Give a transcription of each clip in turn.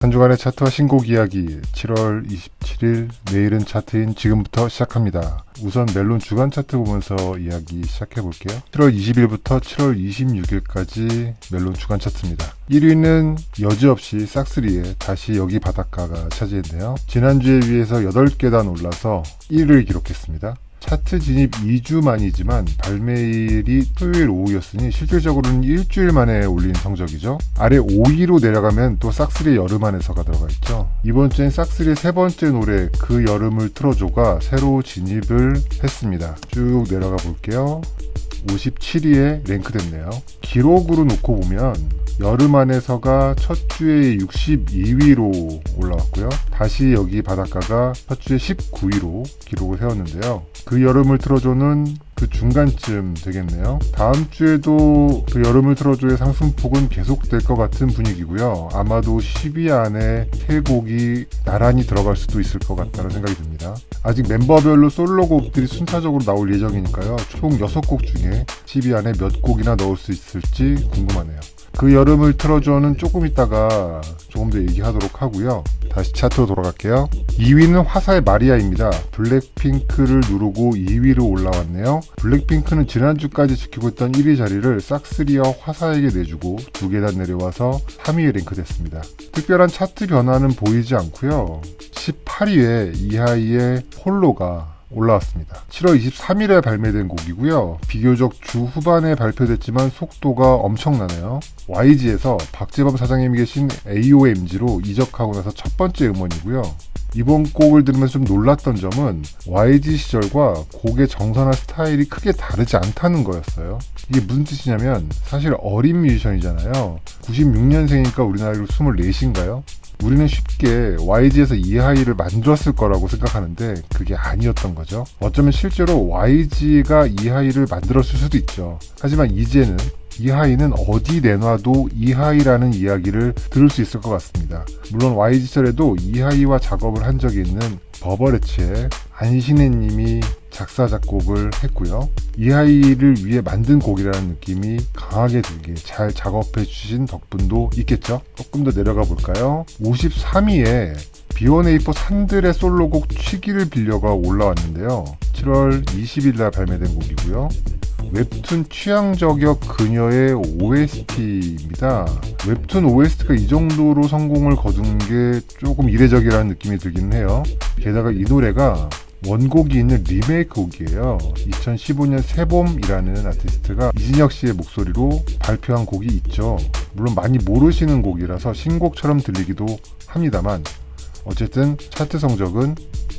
한 주간의 차트와 신곡 이야기 7월 27일 내일은 차트인 지금부터 시작합니다. 우선 멜론 주간 차트 보면서 이야기 시작해 볼게요. 7월 20일부터 7월 26일까지 멜론 주간 차트입니다. 1위는 여지없이 싹쓰리의 다시 여기 바닷가가 차지했네요. 지난주에 비해서 8계단 올라서 1위를 기록했습니다. 차트 진입 2주 만이지만 발매일이 토요일 오후였으니 실질적으로는 일주일 만에 올린 성적이죠. 아래 5위로 내려가면 또 싹쓰리의 여름 안에서가 들어가 있죠. 이번 주엔 싹쓰리의 세 번째 노래 그 여름을 틀어줘가 새로 진입을 했습니다. 쭉 내려가 볼게요. 57위에 랭크됐네요. 기록으로 놓고 보면 여름 안에서가 첫 주에 62위로 올라왔고요. 다시 여기 바닷가가 첫 주에 19위로 기록을 세웠는데요. 그 여름을 틀어줘는 그 중간쯤 되겠네요. 다음 주에도 그 여름을 틀어줘의 상승폭은 계속될 것 같은 분위기고요. 아마도 10위 안에 세 곡이 나란히 들어갈 수도 있을 것 같다는 생각이 듭니다. 아직 멤버별로 솔로곡들이 순차적으로 나올 예정이니까요. 총 6곡 중에 10위 안에 몇 곡이나 넣을 수 있을지 궁금하네요. 그 여름을 틀어줘는 조금 있다가 조금 더 얘기하도록 하고요. 다시 차트로 돌아갈게요. 2위는 화사의 마리아입니다. 블랙핑크를 누르고 2위로 올라왔네요. 블랙핑크는 지난주까지 지키고 있던 1위 자리를 싹쓰리와 화사에게 내주고 2계단 내려와서 3위에 랭크됐습니다. 특별한 차트 변화는 보이지 않고요. 18위에 이하이의 홀로가 올라왔습니다. 7월 23일에 발매된 곡이고요. 비교적 주 후반에 발표됐지만 속도가 엄청나네요. YG에서 박재범 사장님이 계신 AOMG로 이적하고 나서 첫 번째 음원이고요. 이번 곡을 들으면서 좀 놀랐던 점은 YG 시절과 곡의 정서나 스타일이 크게 다르지 않다는 거였어요. 이게 무슨 뜻이냐면 사실 어린 뮤지션이잖아요. 96년생이니까 우리 나이로 24인가요? 우리는 쉽게 YG에서 이하이를 만들었을 거라고 생각하는데 그게 아니었던 거죠. 어쩌면 실제로 YG가 이하이를 만들었을 수도 있죠. 하지만 이제는 이하이는 어디 내놔도 이하이라는 이야기를 들을 수 있을 것 같습니다. 물론 YG 시절에도 이하이와 작업을 한 적이 있는 버버레츠의 안신혜님이 작사 작곡을 했고요. 이하이를 위해 만든 곡이라는 느낌이 강하게 들게 잘 작업해 주신 덕분도 있겠죠. 조금 더 내려가 볼까요? 53위에 B1A4 산들의 솔로곡 취기를 빌려가 올라왔는데요. 7월 20일 날 발매된 곡이고요. 웹툰 취향저격 그녀의 OST입니다. 웹툰 OST가 이 정도로 성공을 거둔 게 조금 이례적이라는 느낌이 들긴 해요. 게다가 이 노래가 원곡이 있는 리메이크 곡이에요. 2015년 세봄이라는 아티스트가 이진혁 씨의 목소리로 발표한 곡이 있죠. 물론 많이 모르시는 곡이라서 신곡처럼 들리기도 합니다만 어쨌든 차트 성적은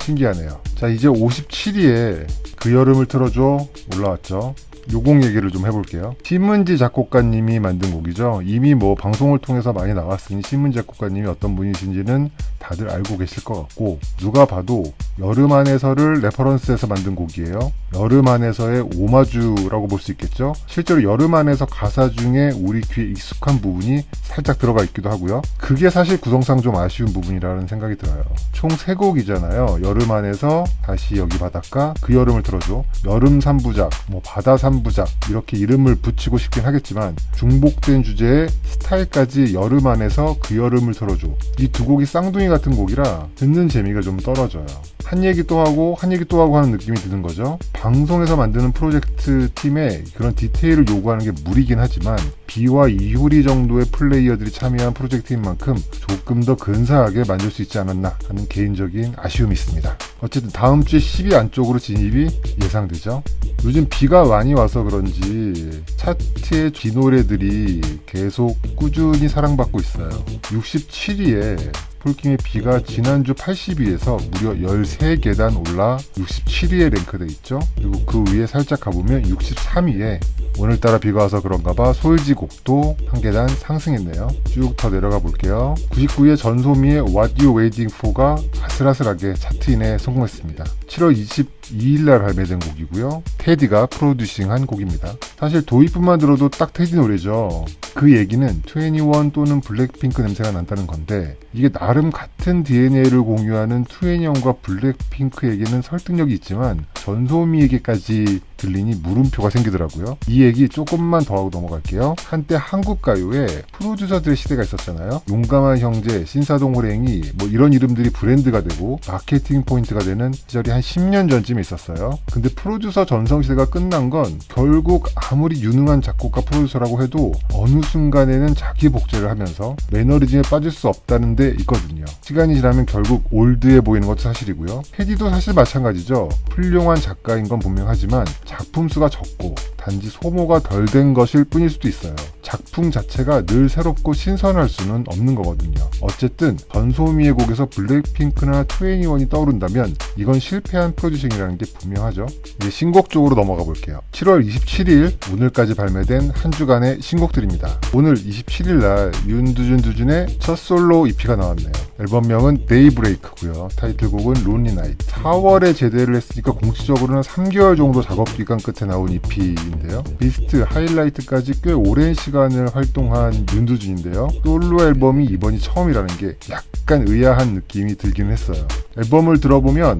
신기하네요. 자, 이제 57위에 그 여름을 틀어줘 올라왔죠. 요곡 얘기를 좀 해볼게요. 신문지 작곡가님이 만든 곡이죠. 이미 방송을 통해서 많이 나왔으니 신문지 작곡가님이 어떤 분이신지는 다들 알고 계실 것 같고 누가 봐도 여름 안에서를 레퍼런스해서 만든 곡이에요. 여름 안에서의 오마주라고 볼 수 있겠죠. 실제로 여름 안에서 가사 중에 우리 귀에 익숙한 부분이 살짝 들어가 있기도 하고요. 그게 사실 구성상 좀 아쉬운 부분이라는 생각이 들어요. 총 3곡이잖아요. 여름 안에서 다시 여기 바닷가 그 여름을 틀어줘 여름 3부작 바다 3부작 이렇게 이름을 붙이고 싶긴 하겠지만 중복된 주제에 스타일까지 여름 안에서 그 여름을 틀어줘 이 두 곡이 쌍둥이 같은 곡이라 듣는 재미가 좀 떨어져요. 한 얘기 또 하고 한 얘기 또 하고 하는 느낌이 드는 거죠. 방송에서 만드는 프로젝트 팀에 그런 디테일을 요구하는 게 무리긴 하지만 비와 이효리 정도의 플레이어들이 참여한 프로젝트인 만큼 조금 더 근사하게 만들 수 있지 않았나 하는 개인적인 아쉬움이 있습니다. 어쨌든 다음 주에 10위 안쪽으로 진입이 예상되죠. 요즘 비가 많이 와서 그런지 차트의 비 노래들이 계속 꾸준히 사랑받고 있어요. 67위에 폴킴의 비가 지난주 80위에서 무려 13계단 올라 67위에 랭크돼 있죠. 그리고 그 위에 살짝 가보면 63위에 오늘따라 비가 와서 그런가봐 솔지 곡도 한 계단 상승했네요. 쭉 더 내려가 볼게요. 99위에 전소미의 What You Waiting For가 아슬아슬하게 차트인에 성공했습니다. 7월 22일날 발매된 곡이고요. 테디가 프로듀싱한 곡입니다. 사실 도입부만 들어도 딱 테디 노래죠. 그 얘기는 21 또는 블랙핑크 냄새가 난다는 건데 이게 나름 같은 DNA를 공유하는 2NE1과 블랙핑크에게는 설득력이 있지만 전소미에게까지 들리니 물음표가 생기더라고요. 이 얘기 조금만 더 하고 넘어갈게요. 한때 한국 가요에 프로듀서들의 시대가 있었잖아요. 용감한 형제, 신사동 호랭이 뭐 이런 이름들이 브랜드가 되고 마케팅 포인트가 되는 시절이 한 10년 전쯤에 있었어요. 근데 프로듀서 전성시대가 끝난 건 결국 아무리 유능한 작곡가 프로듀서라고 해도 어느 순간에는 자기 복제를 하면서 매너리즘에 빠질 수 없다는 데 있거든요. 시간이 지나면 결국 올드해 보이는 것도 사실이고요. 테디도 사실 마찬가지죠. 훌륭한 작가인 건 분명하지만 작품 수가 적고 단지 소모가 덜 된 것일 뿐일 수도 있어요. 작품 자체가 늘 새롭고 신선할 수는 없는 거거든요. 어쨌든 전소미의 곡에서 블랙핑크나 2NE1이 떠오른다면 이건 실패한 프로듀싱이라는 게 분명하죠. 이제 신곡 쪽으로 넘어가 볼게요. 7월 27일 오늘까지 발매된 한 주간의 신곡들입니다. 오늘 27일 날 윤두준의 첫 솔로 EP가 나왔네요. 앨범명은 데이브레이크고요. 타이틀곡은 론리 나이트. 4월에 제대를 했으니까 공식적으로는 3개월 정도 작업 기간 끝에 나온 EP인데요. 비스트, 하이라이트까지 꽤 오랜 시간을 활동한 윤두준인데요. 솔로 앨범이 이번이 처음이라는 게 약간 의아한 느낌이 들긴 했어요. 앨범을 들어보면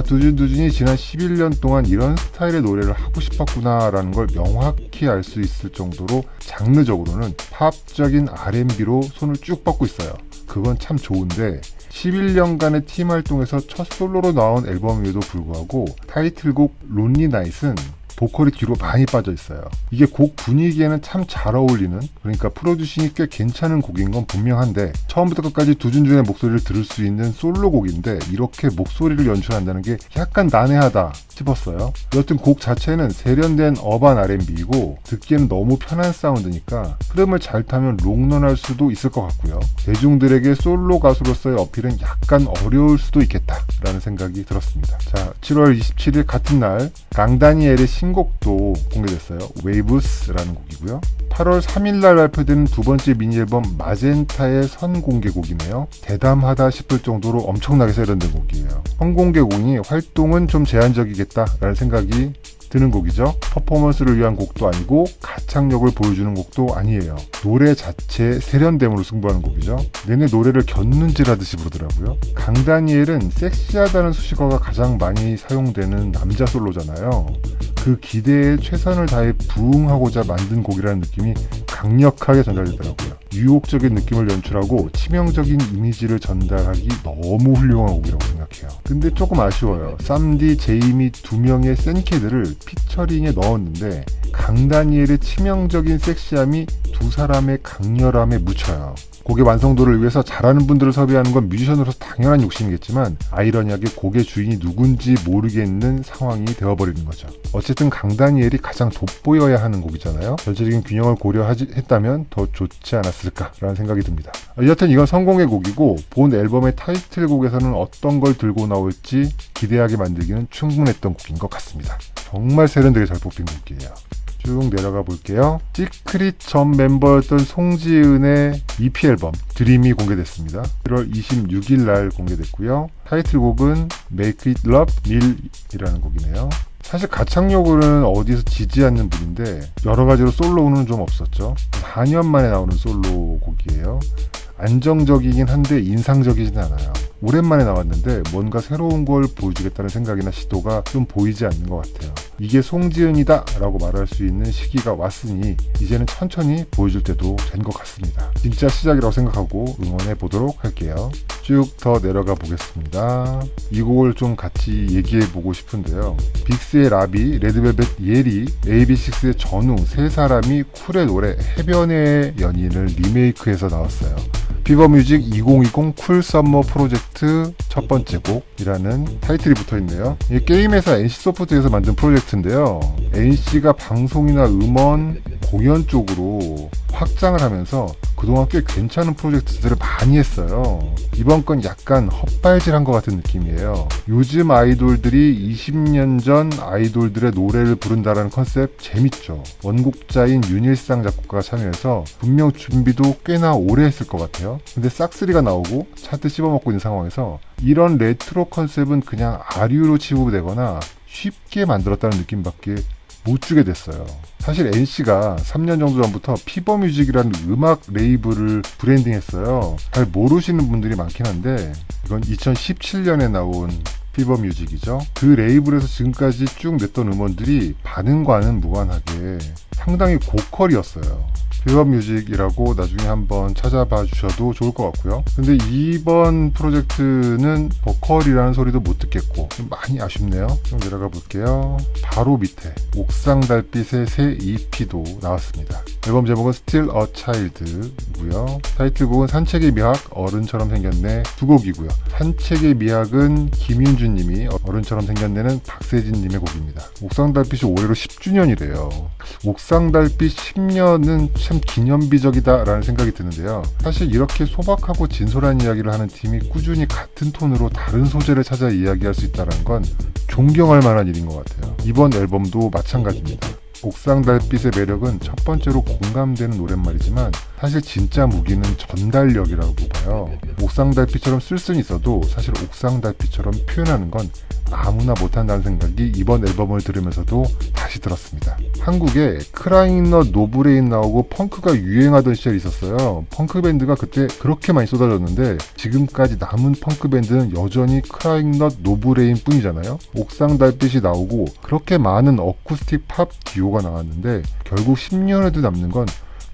두준이 지난 11년 동안 이런 스타일의 노래를 하고 싶었구나 라는 걸 명확히 알 수 있을 정도로 장르적으로는 팝적인 R&B로 손을 쭉 뻗고 있어요. 그건 참 좋은데 11년간의 팀 활동에서 첫 솔로로 나온 앨범임에도 불구하고 타이틀곡 론리 나잇은 보컬이 뒤로 많이 빠져 있어요. 이게 곡 분위기에는 참 잘 어울리는, 그러니까 프로듀싱이 꽤 괜찮은 곡인 건 분명한데 처음부터 끝까지 두준준의 목소리를 들을 수 있는 솔로곡인데 이렇게 목소리를 연출한다는 게 약간 난해하다 싶었어요. 여튼 곡 자체는 세련된 어반 R&B이고 듣기에는 너무 편한 사운드니까 흐름을 잘 타면 롱런할 수도 있을 것 같고요. 대중들에게 솔로 가수로서의 어필은 약간 어려울 수도 있겠다라는 생각이 들었습니다. 자, 7월 27일 같은 날 강다니엘의 신곡도 공개됐어요. 웨이브스라는 곡이고요. 8월 3일날 발표되는 두 번째 미니 앨범 마젠타의 선공개곡이네요. 대담하다 싶을 정도로 엄청나게 세련된 곡이에요. 선공개곡이 활동은 좀 제한적이겠다라는 생각이 드는 곡이죠. 퍼포먼스를 위한 곡도 아니고 가창력을 보여주는 곡도 아니에요. 노래 자체의 세련됨으로 승부하는 곡이죠. 내내 노래를 곁눈질하듯이 부르더라고요. 강다니엘은 섹시하다는 수식어가 가장 많이 사용되는 남자 솔로잖아요. 그 기대에 최선을 다해 부응하고자 만든 곡이라는 느낌이 강력하게 전달되더라고요. 유혹적인 느낌을 연출하고 치명적인 이미지를 전달하기 너무 훌륭한 곡이라고 생각해요. 근데 조금 아쉬워요. 쌈디, 제이미 두 명의 센캐들을 피처링에 넣었는데 강다니엘의 치명적인 섹시함이 두 사람의 강렬함에 묻혀요. 곡의 완성도를 위해서 잘하는 분들을 섭외하는 건 뮤지션으로서 당연한 욕심이겠지만 아이러니하게 곡의 주인이 누군지 모르겠는 상황이 되어버리는 거죠. 어쨌든 강다니엘이 가장 돋보여야 하는 곡이잖아요. 전체적인 균형을 고려했다면 더 좋지 않았을까라는 생각이 듭니다. 여하튼 이건 성공의 곡이고 본 앨범의 타이틀곡에서는 어떤 걸 들고 나올지 기대하게 만들기는 충분했던 곡인 것 같습니다. 정말 세련되게 잘 뽑힌 곡이에요. 쭉 내려가 볼게요. 시크릿 전 멤버였던 송지은의 EP 앨범 드림이 공개됐습니다. 1월 26일 날 공개됐고요. 타이틀곡은 Make It Love Mill이라는 곡이네요. 사실 가창력으로는 어디서 지지 않는 분인데 여러 가지로 솔로는 좀 없었죠. 4년 만에 나오는 솔로 곡이에요. 안정적이긴 한데 인상적이진 않아요. 오랜만에 나왔는데 뭔가 새로운 걸 보여주겠다는 생각이나 시도가 좀 보이지 않는 것 같아요. 이게 송지은이다 라고 말할 수 있는 시기가 왔으니 이제는 천천히 보여줄 때도 된 것 같습니다. 진짜 시작이라고 생각하고 응원해 보도록 할게요. 쭉 더 내려가 보겠습니다. 이 곡을 좀 같이 얘기해 보고 싶은데요. 빅스의 라비, 레드벨벳 예리, AB6IX의 전우 세 사람이 쿨의 노래 해변의 연인을 리메이크해서 나왔어요. 피버뮤직 2020 쿨 썸머 프로젝트 첫 번째 곡이라는 타이틀이 붙어있네요. 이 게임 회사 NC소프트에서 만든 프로젝트인데요. NC가 방송이나 음원, 공연 쪽으로 확장을 하면서 그동안 꽤 괜찮은 프로젝트들을 많이 했어요. 이번 건 약간 헛발질한 것 같은 느낌이에요. 요즘 아이돌들이 20년 전 아이돌들의 노래를 부른다라는 컨셉 재밌죠. 원곡자인 윤일상 작곡가가 참여해서 분명 준비도 꽤나 오래 했을 것 같아요. 근데 싹쓰리가 나오고 차트 씹어먹고 있는 상황에서 이런 레트로 컨셉은 그냥 아류로 치부되거나 쉽게 만들었다는 느낌밖에 못 주게 됐어요. 사실 NC가 3년 정도 전부터 피버뮤직이라는 음악 레이블을 브랜딩했어요. 잘 모르시는 분들이 많긴 한데 이건 2017년에 나온 피버뮤직이죠. 그 레이블에서 지금까지 쭉 냈던 음원들이 반응과는 무관하게 상당히 고퀄이었어요. 피버뮤직이라고 나중에 한번 찾아봐 주셔도 좋을 것 같고요. 근데 이번 프로젝트는 보컬이라는 소리도 못 듣겠고 좀 많이 아쉽네요. 좀 내려가 볼게요. 바로 밑에 옥상 달빛의 새 EP도 나왔습니다. 앨범 제목은 Still a Child이고요. 타이틀곡은 산책의 미학 어른처럼 생겼네 두 곡이고요. 산책의 미학은 김윤준 님이 어른처럼 생겼네는 박세진 님의 곡입니다. 옥상 달빛이 올해로 10주년이래요. 옥상 달빛 10년은 참 기념비적이다 라는 생각이 드는데요. 사실 이렇게 소박하고 진솔한 이야기를 하는 팀이 꾸준히 같은 톤으로 다른 소재를 찾아 이야기할 수 있다는 건 존경할 만한 일인 것 같아요. 이번 앨범도 마찬가지입니다. 옥상 달빛의 매력은 첫 번째로 공감되는 노랫말이지만 사실 진짜 무기는 전달력이라고 봐요. 옥상 달빛처럼 쓸 수는 있어도 사실 옥상 달빛처럼 표현하는 건 아무나 못한다는 생각이 이번 앨범을 들으면서도 다시 들었습니다. 한국에 크라잉넛 노브레인 나오고 펑크가 유행하던 시절이 있었어요. 펑크 밴드가 그때 그렇게 많이 쏟아졌는데 지금까지 남은 펑크 밴드는 여전히 크라잉넛 노브레인 뿐이잖아요. 옥상 달빛이 나오고 그렇게 많은 어쿠스틱 팝 듀오가 나왔는데 결국 10년에도 남는 건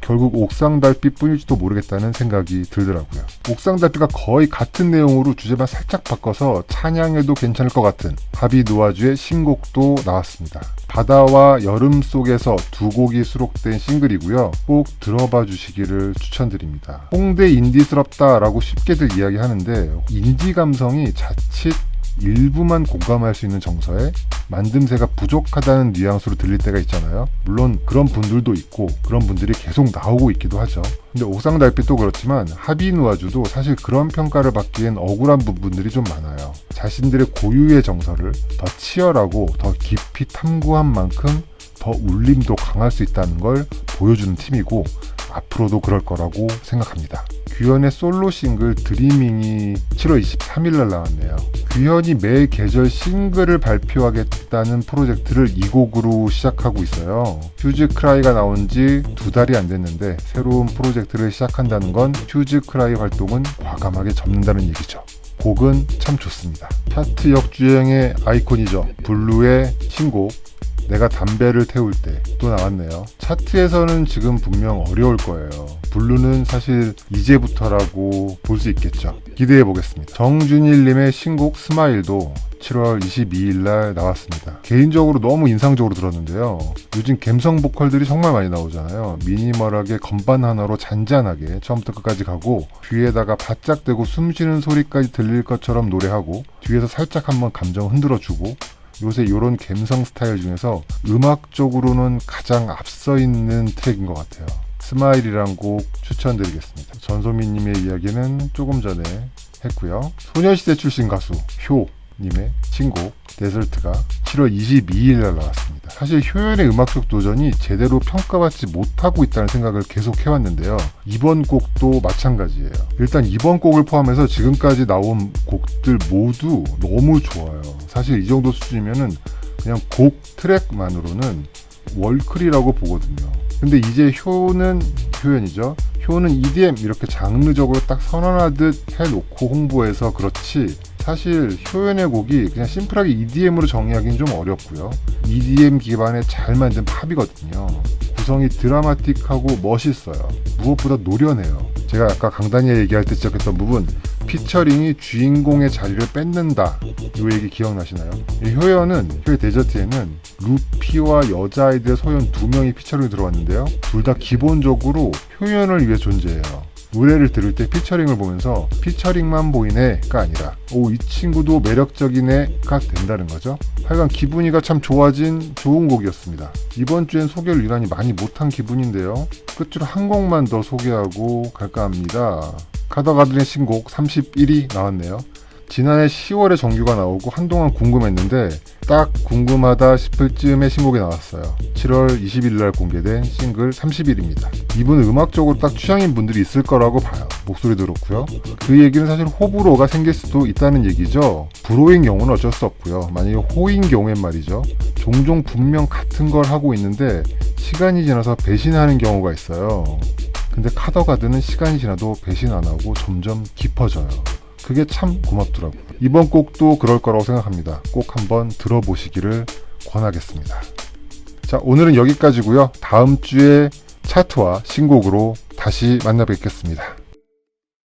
결국 옥상 달빛 뿐일지도 모르겠다는 생각이 들더라고요. 옥상 달빛과 거의 같은 내용으로 주제만 살짝 바꿔서 찬양해도 괜찮을 것 같은 하비 누아주의 신곡도 나왔습니다. 바다와 여름 속에서 두 곡이 수록된 싱글이고요. 꼭 들어봐 주시기를 추천드립니다. 홍대 인디스럽다라고 쉽게들 이야기하는데 인디 감성이 자칫 일부만 공감할 수 있는 정서에 만듦새가 부족하다는 뉘앙스로 들릴 때가 있잖아요. 물론 그런 분들도 있고 그런 분들이 계속 나오고 있기도 하죠. 근데 옥상 달빛도 그렇지만 하비 누아주도 사실 그런 평가를 받기엔 억울한 부분들이 좀 많아요. 자신들의 고유의 정서를 더 치열하고 더 깊이 탐구한 만큼 더 울림도 강할 수 있다는 걸 보여주는 팀이고 앞으로도 그럴 거라고 생각합니다. 규현의 솔로 싱글 드리밍이 7월 23일날 나왔네요. 규현이 매 계절 싱글을 발표하겠다는 프로젝트를 이 곡으로 시작하고 있어요. 휴즈 크라이가 나온 지 2달이 안 됐는데 새로운 프로젝트를 시작한다는 건 휴즈 크라이 활동은 과감하게 접는다는 얘기죠. 곡은 참 좋습니다. 차트 역주행의 아이콘이죠. 블루의 신곡 내가 담배를 태울 때 또 나왔네요. 차트에서는 지금 분명 어려울 거예요. 블루는 사실 이제부터라고 볼 수 있겠죠. 기대해 보겠습니다. 정준일님의 신곡 스마일도 7월 22일 날 나왔습니다. 개인적으로 너무 인상적으로 들었는데요. 요즘 감성 보컬들이 정말 많이 나오잖아요. 미니멀하게 건반 하나로 잔잔하게 처음부터 끝까지 가고 귀에다가 바짝 대고 숨쉬는 소리까지 들릴 것처럼 노래하고 뒤에서 살짝 한번 감정 흔들어주고 요새 이런 감성 스타일 중에서 음악적으로는 가장 앞서 있는 트랙인 것 같아요. 스마일이란 곡 추천드리겠습니다. 전소민님의 이야기는 조금 전에 했고요. 소녀시대 출신 가수 효님의 신곡 데설트가 7월 22일 날 나왔습니다. 사실 효연의 음악적 도전이 제대로 평가받지 못하고 있다는 생각을 계속 해왔는데요. 이번 곡도 마찬가지예요. 일단 이번 곡을 포함해서 지금까지 나온 곡들 모두 너무 좋아요. 사실 이 정도 수준이면은 그냥 곡 트랙만으로는 월클이라고 보거든요. 근데 이제 효연이죠. 효는 EDM 이렇게 장르적으로 딱 선언하듯 해놓고 홍보해서 그렇지 사실 효연의 곡이 그냥 심플하게 EDM으로 정의하기는 좀 어렵고요. EDM 기반의 잘 만든 팝이거든요. 구성이 드라마틱하고 멋있어요. 무엇보다 노련해요. 제가 아까 강다니엘 얘기할 때 지적했던 부분 피처링이 주인공의 자리를 뺏는다 이 얘기 기억나시나요? 효연은 효의 데저트에는 루피와 여자아이들의 소연 2명이 피처링이 들어왔는데요. 둘 다 기본적으로 효연을 위해 존재해요. 노래를 들을 때 피처링을 보면서 피처링만 보이네가 아니라 이 친구도 매력적이네가 된다는 거죠. 하여간 기분이가 참 좋아진 좋은 곡이었습니다. 이번 주엔 소개를 유난히 많이 못한 기분인데요. 끝으로 한 곡만 더 소개하고 갈까 합니다. 카더가든의 신곡 31위 나왔네요. 지난해 10월에 정규가 나오고 한동안 궁금했는데 딱 궁금하다 싶을 즈음에 신곡이 나왔어요. 7월 20일 날 공개된 싱글 30일입니다. 이분은 음악적으로 딱 취향인 분들이 있을 거라고 봐요. 목소리도 그렇고요. 그 얘기는 사실 호불호가 생길 수도 있다는 얘기죠. 불호인 경우는 어쩔 수 없고요. 만약에 호인 경우엔 말이죠. 종종 분명 같은 걸 하고 있는데 시간이 지나서 배신하는 경우가 있어요. 근데 카더가드는 시간이 지나도 배신 안 하고 점점 깊어져요. 그게 참 고맙더라고요. 이번 곡도 그럴 거라고 생각합니다. 꼭 한번 들어보시기를 권하겠습니다. 자, 오늘은 여기까지고요. 다음 주에 차트와 신곡으로 다시 만나 뵙겠습니다.